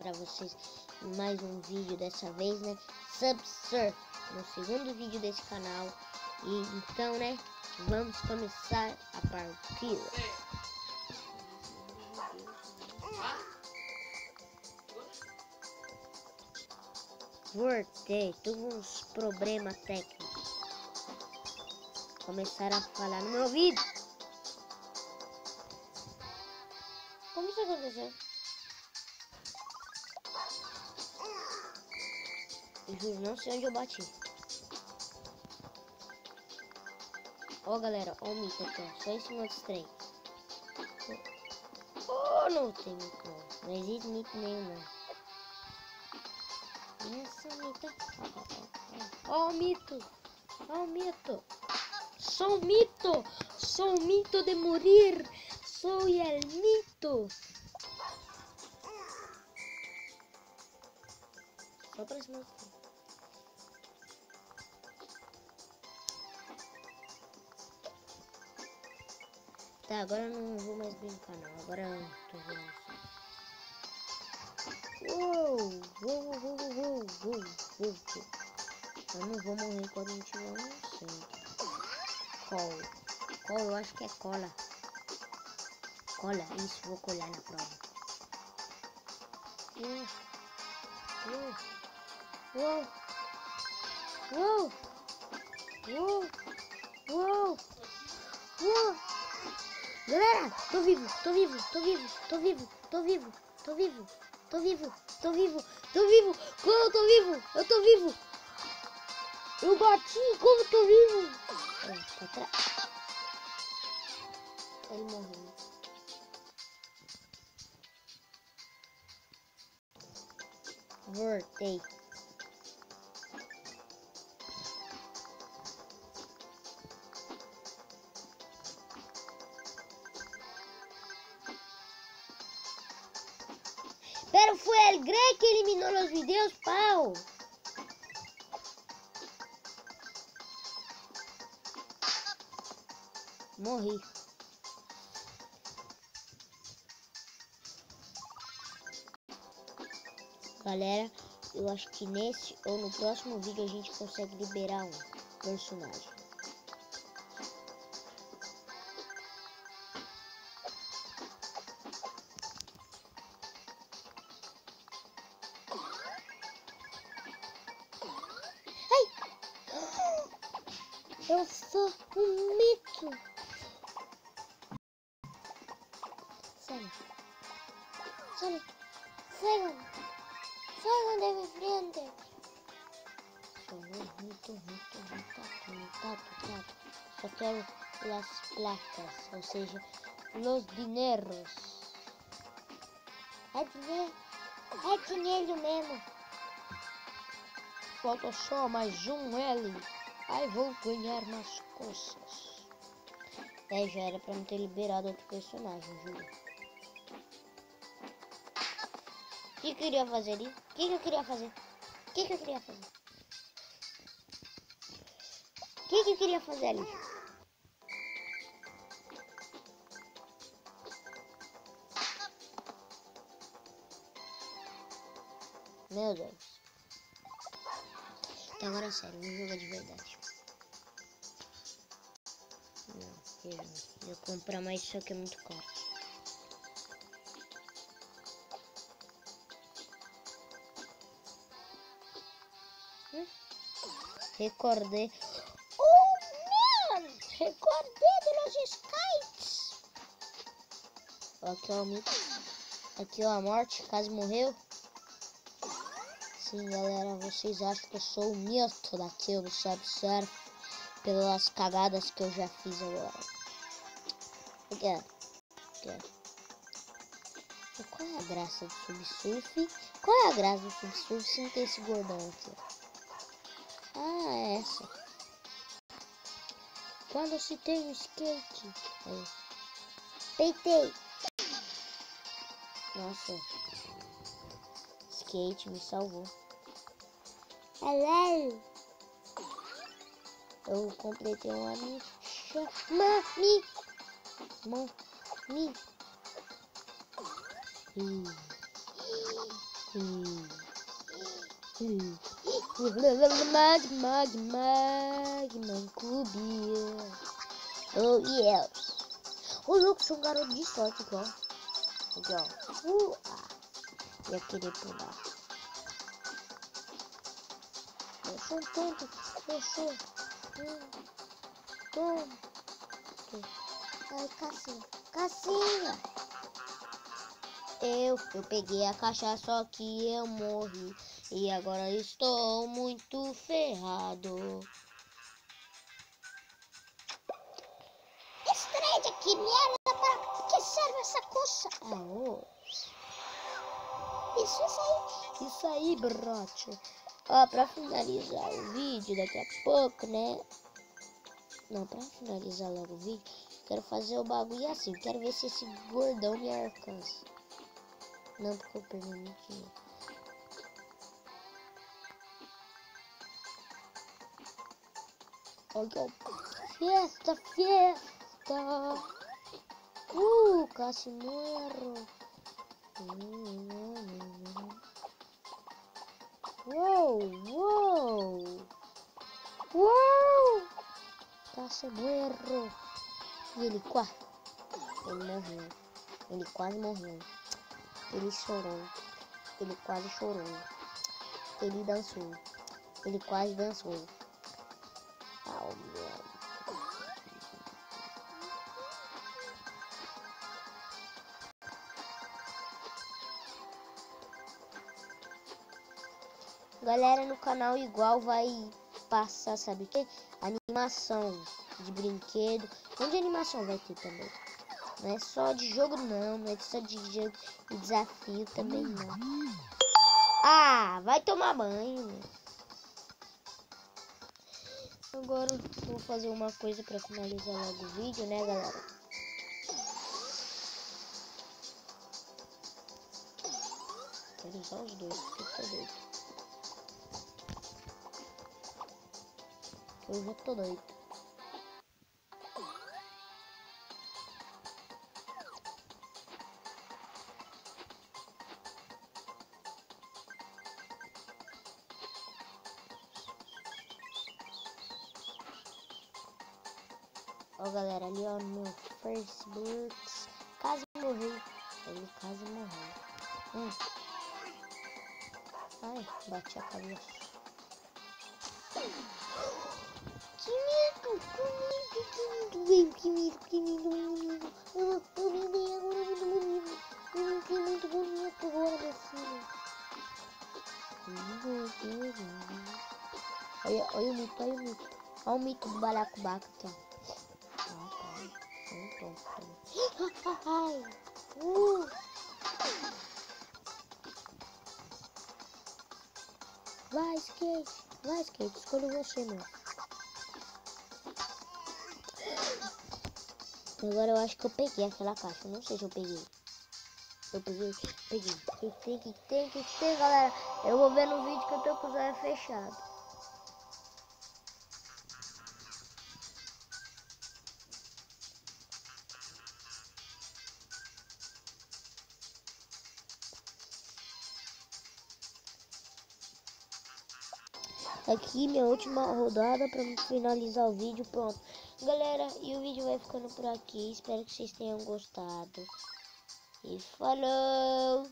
pra vocês mais um vídeo dessa vez, né? Subsurf, no segundo vídeo desse canal. E então, né, vamos começar a partida. Voltei, tive uns problemas técnicos. Começaram a falar no meu ouvido. Como isso aconteceu? Eu juro, não sei onde eu bati. Ó, galera, ó o mito aqui, ó. Só em cima dos trem. Oh, não tem mito não. Não existe mito nenhum, não. Essa mito. Ó o mito. Ó o mito. Sou mito. Sou mito de morir. Sou el mito. Só pra cima dos trem. Tá, agora eu não vou mais brincar não, agora eu tô vendo só. Uou. Eu não vou morrer quando não tiver um sangue. Col, eu acho que é cola. Cola, isso, vou colar na prova. Uou. Galera, tô vivo. Como eu tô vivo? Eu tô vivo. Eu bati, como eu tô vivo? Pra trás. Ele morreu. Voltei. Pero fue el Greg que eliminó los videos, pau. Morri. Galera, eu acho que nesse ou no próximo vídeo a gente consegue liberar um personagem. Eu sou um mito. Sale. Salgan de mi frente. Sou muito. Só quero as placas, ou seja, los dineros. É dinheiro mesmo. Falta só mais um L. Aí vou ganhar nas coisas. Já era pra não ter liberado outro personagem, juro. O que eu queria fazer ali? O que eu queria fazer? Ali? Meu Deus. Então agora é sério, vamos jogar de verdade. Não, eu comprar mais isso aqui é muito caro. Recordei. Oh, man! Recordei de los skites. Aqui ó o mito. Aqui ó a morte, quase morreu. Sim, galera, vocês acham que eu sou o mito daquilo do Subsurf pelas cagadas que eu já fiz agora. E qual é a graça do Subsurf? Qual é a graça do Subsurf sem ter esse gordão aqui? Ah, é essa. Quando se tem um skate. Aí. Peitei. Nossa. Skate me salvou. Hello. Eu completei uma missão. Mami. Cubia. Oh, yes. O Lucas é um garoto de sorte, igual. Aqui, ó. Ia querer pular. Eu sou um tonto. Eu sou. Toma. Ai, Cassinha. Cassinha. Eu peguei a caixa, só que eu morri. E agora estou muito ferrado. Estreia, que merda, para que serve essa coça? Isso aí, brote. Ó, pra finalizar o vídeo daqui a pouco, né? Não, pra finalizar logo o vídeo, quero fazer o bagulho assim. Quero ver se esse gordão me alcança. Não, porque eu perdi muito dinheiro. Olha, fiesta. Casi muero. Uou. Casi muero. E ele quase morreu. Ele quase morreu. Ele chorou. Ele quase chorou. Ele dançou. Ele quase dançou. Meu. Galera, no canal igual vai passar, sabe o que? Animação de brinquedo. Onde animação vai ter também. Não é só de jogo não, não é só de jogo e desafio também não. Ah, vai tomar banho. Agora eu vou fazer uma coisa pra finalizar logo o vídeo, né, galera? Quero usar os dois, porque eu tô doido. Eu já tô doido. Ó, galera, ali ó, no Facebook, quase morreu. Ele quase morreu. Ai, bati a cabeça. Que medo, que medo. Eu me dei agora muito bonito. Eu fiquei muito bonito agora, meu filho. Olha o mito, olha o mito. Olha o mito do balacobaca aqui, ó. Vai, skate, escolha você, meu. Agora eu acho que eu peguei aquela caixa, eu não sei se eu peguei. Eu peguei. Tem que ter, galera. Eu vou ver no vídeo que eu tô com os olhos fechados. Aqui minha última rodada para finalizar o vídeo, pronto. Galera, e o vídeo vai ficando por aqui. Espero que vocês tenham gostado. E falou!